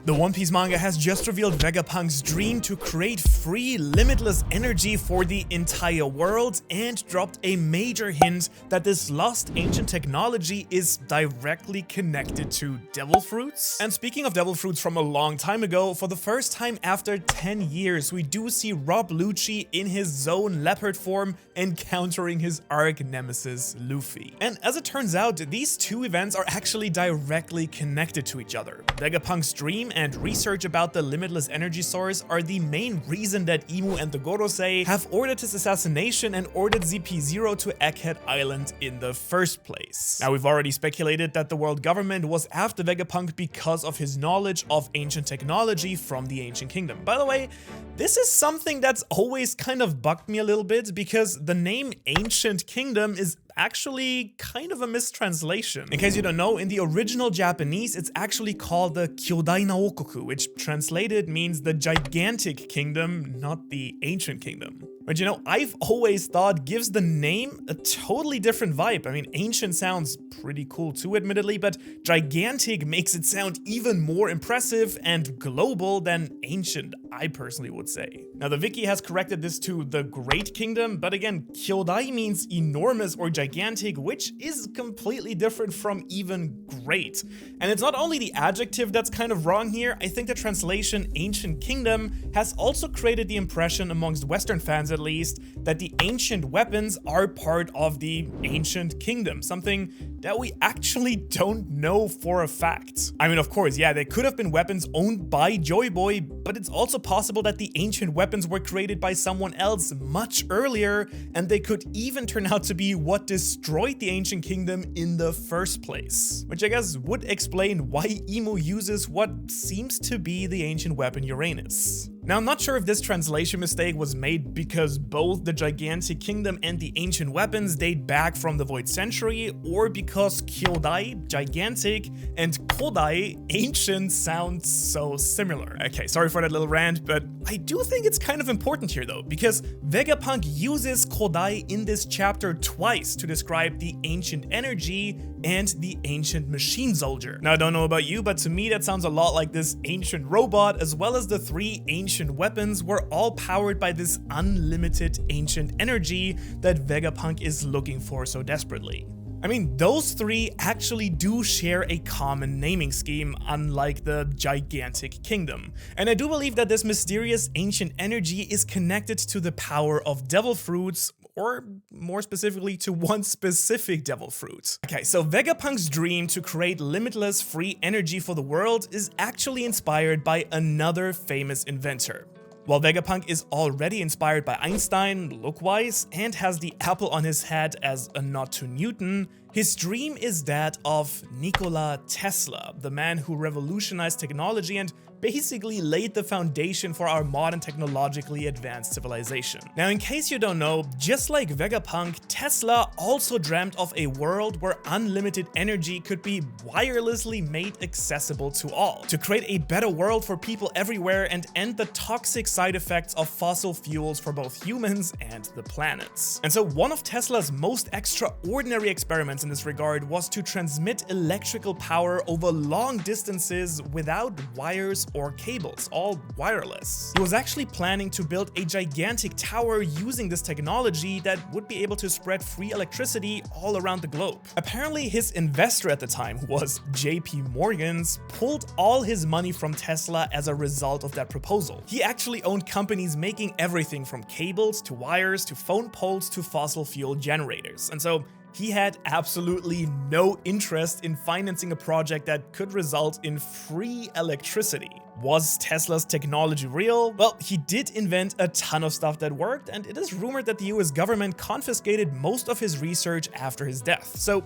The One Piece manga has just revealed Vegapunk's dream to create free, limitless energy for the entire world and dropped a major hint that this lost ancient technology is directly connected to devil fruits. And speaking of devil fruits from a long time ago, for the first time after 10 years, we do see Rob Lucci in his Zone Leopard form encountering his arch nemesis Luffy. And as it turns out, these two events are actually directly connected to each other. Vegapunk's dream and research about the limitless energy source are the main reason that Imu and the Gorosei have ordered his assassination and ordered ZP0 to Egghead Island in the first place. Now, we've already speculated that the world government was after Vegapunk because of his knowledge of ancient technology from the Ancient Kingdom. By the way, this is something that's always kind of bugged me a little bit because the name Ancient Kingdom is actually kind of a mistranslation. In case you don't know, in the original Japanese, it's actually called the Kyodai Naokoku, which translated means the gigantic kingdom, not the ancient kingdom. But you know, I've always thought gives the name a totally different vibe. I mean, ancient sounds pretty cool too, admittedly, but gigantic makes it sound even more impressive and global than ancient, I personally would say. Now, the wiki has corrected this to the Great Kingdom, but again, Kyodai means enormous or gigantic, which is completely different from even great. And it's not only the adjective that's kind of wrong here, I think the translation Ancient Kingdom has also created the impression amongst Western fans at least, that the ancient weapons are part of the Ancient Kingdom, something that we actually don't know for a fact. I mean, of course, yeah, they could have been weapons owned by Joy Boy, but it's also possible that the ancient weapons were created by someone else much earlier, and they could even turn out to be what destroyed the Ancient Kingdom in the first place. Which I guess would explain why Imu uses what seems to be the ancient weapon Uranus. Now, I'm not sure if this translation mistake was made because both the Gigantic Kingdom and the ancient weapons date back from the Void Century, or because Kyodai, gigantic, and Kodai, ancient, sound so similar. Okay, sorry for that little rant, but I do think it's kind of important here though, because Vegapunk uses Kodai in this chapter twice to describe the ancient energy and the ancient machine soldier. Now, I don't know about you, but to me that sounds a lot like this ancient robot, as well as the three ancient weapons were all powered by this unlimited ancient energy that Vegapunk is looking for so desperately. I mean, those three actually do share a common naming scheme, unlike the Gigantic Kingdom. And I do believe that this mysterious ancient energy is connected to the power of devil fruits, or more specifically to one specific devil fruit. Okay, so Vegapunk's dream to create limitless free energy for the world is actually inspired by another famous inventor. While Vegapunk is already inspired by Einstein, look-wise, and has the apple on his head as a nod to Newton, his dream is that of Nikola Tesla, the man who revolutionized technology and basically laid the foundation for our modern technologically advanced civilization. Now, in case you don't know, just like Vegapunk, Tesla also dreamt of a world where unlimited energy could be wirelessly made accessible to all, to create a better world for people everywhere and end the toxic side effects of fossil fuels for both humans and the planets. And so one of Tesla's most extraordinary experiments in this regard was to transmit electrical power over long distances without wires or cables, all wireless. He was actually planning to build a gigantic tower using this technology that would be able to spread free electricity all around the globe. Apparently, his investor at the time, who was JP Morgan's, pulled all his money from Tesla as a result of that proposal. He actually owned companies making everything from cables to wires to phone poles to fossil fuel generators. And so he had absolutely no interest in financing a project that could result in free electricity. Was Tesla's technology real? Well, he did invent a ton of stuff that worked, and it is rumored that the US government confiscated most of his research after his death. So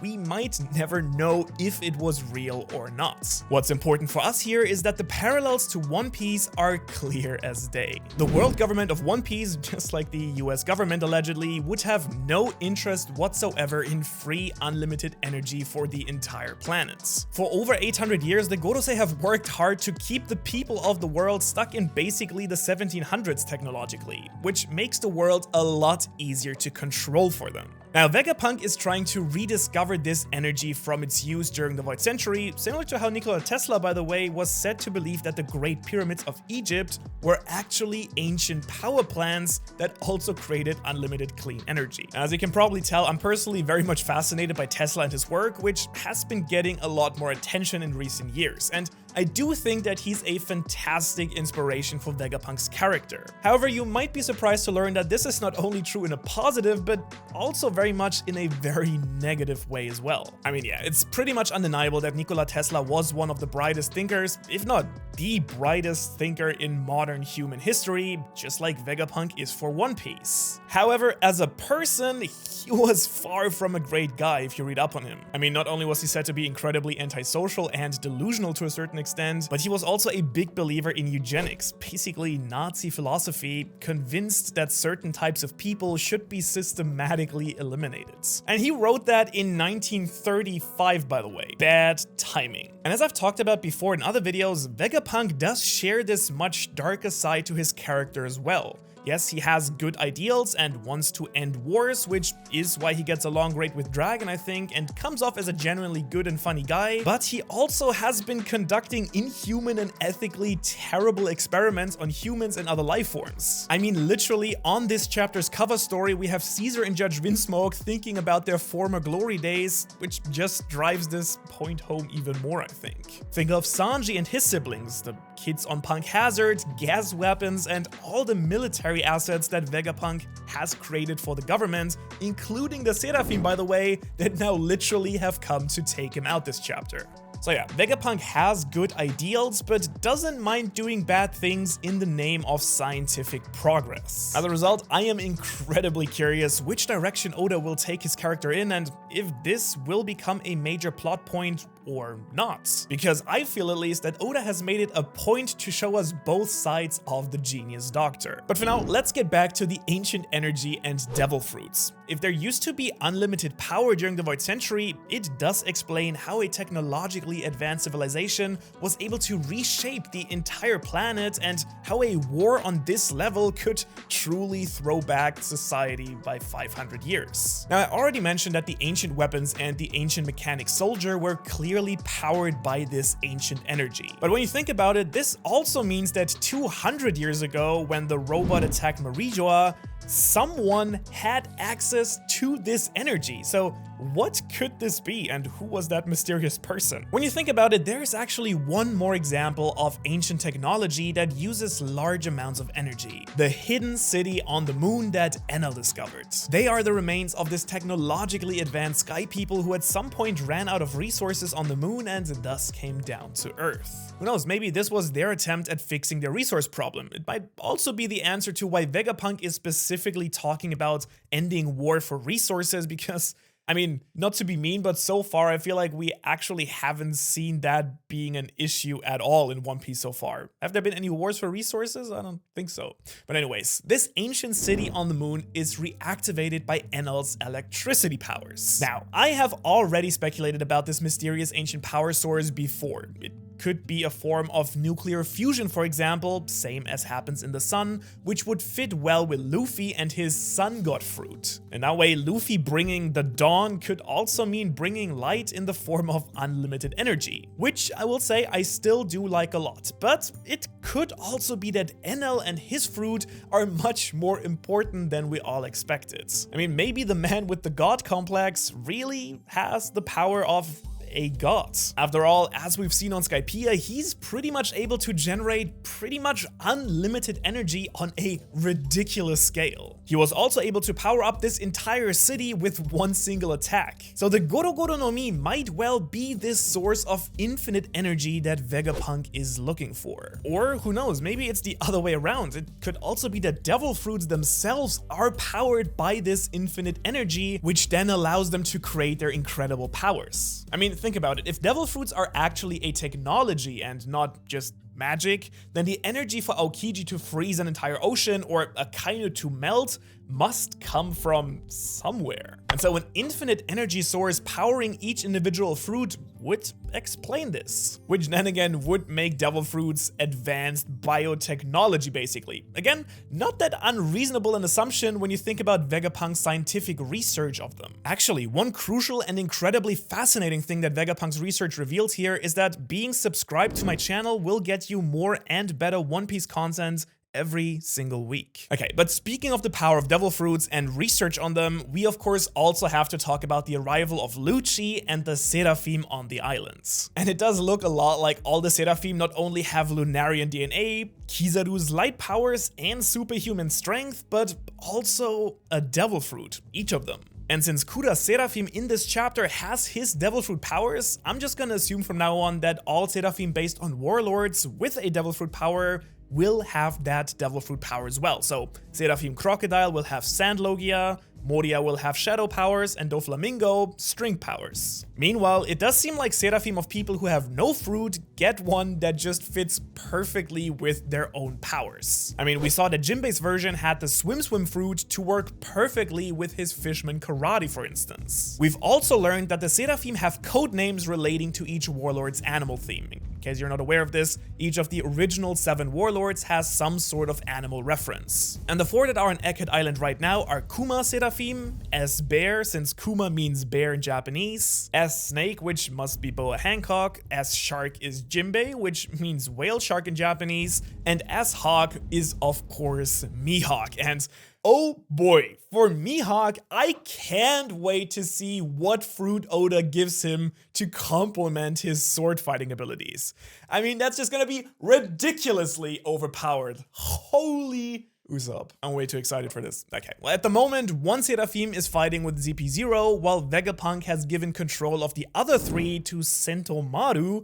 we might never know if it was real or not. What's important for us here is that the parallels to One Piece are clear as day. The world government of One Piece, just like the US government allegedly, would have no interest whatsoever in free unlimited energy for the entire planet. For over 800 years, the Gorosei have worked hard to keep the people of the world stuck in basically the 1700s technologically, which makes the world a lot easier to control for them. Now, Vegapunk is trying to rediscover this energy from its use during the Void Century, similar to how Nikola Tesla, by the way, was said to believe that the Great Pyramids of Egypt were actually ancient power plants that also created unlimited clean energy. As you can probably tell, I'm personally very much fascinated by Tesla and his work, which has been getting a lot more attention in recent years, and I do think that he's a fantastic inspiration for Vegapunk's character. However, you might be surprised to learn that this is not only true in a positive, but also very much in a very negative way as well. I mean, yeah, it's pretty much undeniable that Nikola Tesla was one of the brightest thinkers, if not the brightest thinker in modern human history, just like Vegapunk is for One Piece. However, as a person, he was far from a great guy if you read up on him. I mean, not only was he said to be incredibly antisocial and delusional to a certain extent, but he was also a big believer in eugenics, basically Nazi philosophy, convinced that certain types of people should be systematically eliminated. And he wrote that in 1935, by the way. Bad timing. And as I've talked about before in other videos, Vegapunk does share this much darker side to his character as well. Yes, he has good ideals and wants to end wars, which is why he gets along great with Dragon, I think, and comes off as a genuinely good and funny guy, but he also has been conducting inhuman and ethically terrible experiments on humans and other life forms. I mean, literally, on this chapter's cover story, we have Caesar and Judge Vinsmoke thinking about their former glory days, which just drives this point home even more, I think. Think of Sanji and his siblings, the kids on Punk Hazard, gas weapons, and all the military assets that Vegapunk has created for the government, including the 𝙻𝚎𝚐𝚐, by the way, that now literally have come to take him out this chapter. So yeah, Vegapunk has good ideals, but doesn't mind doing bad things in the name of scientific progress. As a result, I am incredibly curious which direction Oda will take his character in and if this will become a major plot point or not. Because I feel at least that Oda has made it a point to show us both sides of the genius doctor. But for now, let's get back to the ancient energy and devil fruits. If there used to be unlimited power during the Void Century, it does explain how a technologically advanced civilization was able to reshape the entire planet and how a war on this level could truly throw back society by 500 years. Now, I already mentioned that the ancient weapons and the ancient mechanic soldier were clearly powered by this ancient energy. But when you think about it, this also means that 200 years ago, when the robot attacked Marijoa, someone had access to this energy. So what could this be, and who was that mysterious person? When you think about it, there's actually one more example of ancient technology that uses large amounts of energy. The hidden city on the moon that Enel discovered. They are the remains of this technologically advanced sky people who at some point ran out of resources on the moon and thus came down to Earth. Who knows, maybe this was their attempt at fixing their resource problem. It might also be the answer to why Vegapunk is specifically talking about ending war for resources, because I mean, not to be mean, but so far I feel like we actually haven't seen that being an issue at all in One Piece so far. Have there been any wars for resources? I don't think so. But anyways, this ancient city on the moon is reactivated by Enel's electricity powers. Now, I have already speculated about this mysterious ancient power source before. It could be a form of nuclear fusion, for example, same as happens in the sun, which would fit well with Luffy and his sun god fruit. In that way, Luffy bringing the dawn could also mean bringing light in the form of unlimited energy, which I will say I still do like a lot. But it could also be that Enel and his fruit are much more important than we all expected. I mean, maybe the man with the god complex really has the power of a god. After all, as we've seen on 𝙻𝚎𝚐𝚐, he's pretty much able to generate pretty much unlimited energy on a ridiculous scale. He was also able to power up this entire city with one single attack. So the Goro Goro no Mi might well be this source of infinite energy that Vegapunk is looking for. Or who knows, maybe it's the other way around. It could also be that devil fruits themselves are powered by this infinite energy, which then allows them to create their incredible powers. I mean, think about it. If devil fruits are actually a technology and not just magic, then the energy for Aokiji to freeze an entire ocean or Akainu to melt must come from somewhere. And so an infinite energy source powering each individual fruit would explain this, which then again would make devil fruits advanced biotechnology basically. Again, not that unreasonable an assumption when you think about Vegapunk's scientific research of them. Actually, one crucial and incredibly fascinating thing that Vegapunk's research reveals here is that being subscribed to my channel will get you more and better One Piece content every single week. Okay, but speaking of the power of devil fruits and research on them, we of course also have to talk about the arrival of Lucci and the 𝙻𝚎𝚐𝚐 on the islands. And it does look a lot like all the 𝙻𝚎𝚐 not only have Lunarian DNA, Kizaru's light powers and superhuman strength, but also a devil fruit, each of them. And since Kura 𝙻𝚎𝚐 in this chapter has his devil fruit powers, I'm just gonna assume from now on that all 𝙻𝚎𝚐 based on warlords with a devil fruit power will have that devil fruit power as well. So 𝙻𝚎𝚐 Crocodile will have Sand Logia, Moria will have shadow powers, and Doflamingo string powers. Meanwhile, it does seem like 𝙻𝚎𝚐 of people who have no fruit get one that just fits perfectly with their own powers. I mean, we saw that Jinbei's version had the Swim fruit to work perfectly with his Fishman Karate, for instance. We've also learned that the 𝙻𝚎𝚐 have code names relating to each warlord's animal theme. In case you're not aware of this, each of the original 7 warlords has some sort of animal reference. And the 4 that are on Egghead Island right now are Kuma 𝙻𝚎𝚐, S Bear, since Kuma means bear in Japanese, S Snake, which must be Boa Hancock, S Shark is Jinbei, which means whale shark in Japanese, and S Hawk is of course Mihawk. And oh boy, for Mihawk, I can't wait to see what fruit Oda gives him to complement his sword fighting abilities. I mean, that's just gonna be ridiculously overpowered. Holy Usopp. I'm way too excited for this. Okay, well at the moment, one 𝙻𝚎𝚐 is fighting with ZP0, while Vegapunk has given control of the other 3 to Sentomaru.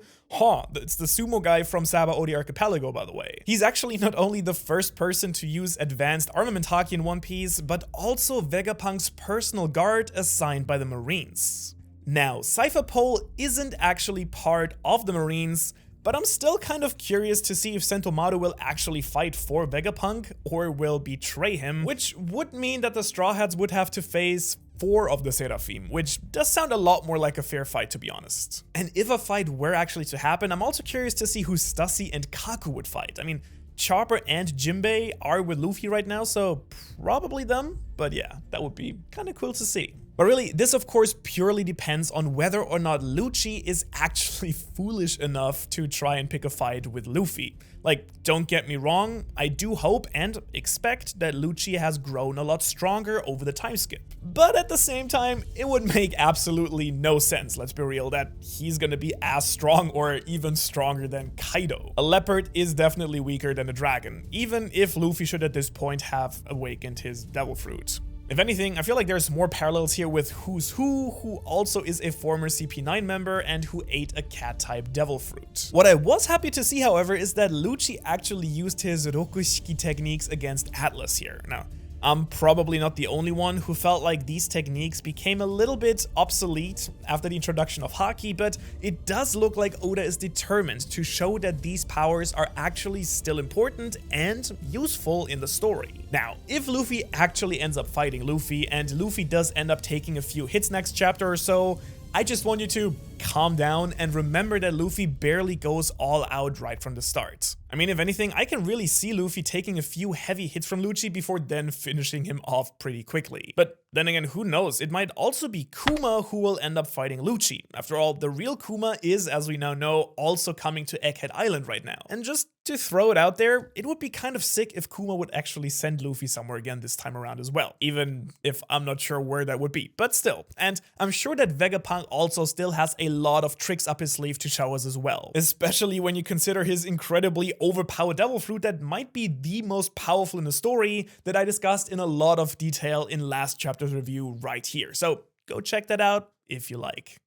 It's the sumo guy from Sabaody Archipelago, by the way. He's actually not only the first person to use advanced armament haki in One Piece, but also Vegapunk's personal guard assigned by the Marines. Now, Cypher Pole isn't actually part of the Marines, but I'm still kind of curious to see if Sentomaru will actually fight for Vegapunk or will betray him, which would mean that the Straw Hats would have to face 4 of the 𝙻𝚎𝚐, which does sound a lot more like a fair fight, to be honest. And if a fight were actually to happen, I'm also curious to see who Stussy and Kaku would fight. I mean, Chopper and Jinbei are with Luffy right now, so probably them, but yeah, that would be kind of cool to see. But really, this of course purely depends on whether or not Lucci is actually foolish enough to try and pick a fight with Luffy. Like, don't get me wrong, I do hope and expect that Lucci has grown a lot stronger over the time skip. But at the same time, it would make absolutely no sense, let's be real, that he's gonna be as strong or even stronger than Kaido. A leopard is definitely weaker than a dragon, even if Luffy should at this point have awakened his devil fruit. If anything, I feel like there's more parallels here with Who's who also is a former CP9 member and who ate a cat-type devil fruit. What I was happy to see, however, is that Lucci actually used his Rokushiki techniques against Atlas here. Now, I'm probably not the only one who felt like these techniques became a little bit obsolete after the introduction of Haki, but it does look like Oda is determined to show that these powers are actually still important and useful in the story. Now, if Luffy actually ends up fighting Luffy, and Luffy does end up taking a few hits next chapter or so, I just want you to calm down and remember that Luffy barely goes all out right from the start. I mean, if anything, I can really see Luffy taking a few heavy hits from Lucci before then finishing him off pretty quickly. But then again, who knows? It might also be Kuma who will end up fighting Lucci. After all, the real Kuma is, as we now know, also coming to Egghead Island right now. And just to throw it out there, it would be kind of sick if Kuma would actually send Luffy somewhere again this time around as well, even if I'm not sure where that would be, but still. And I'm sure that Vegapunk also still has a lot of tricks up his sleeve to show us as well, especially when you consider his incredibly overpowered devil fruit that might be the most powerful in the story that I discussed in a lot of detail in last chapter's review right here. So go check that out if you like.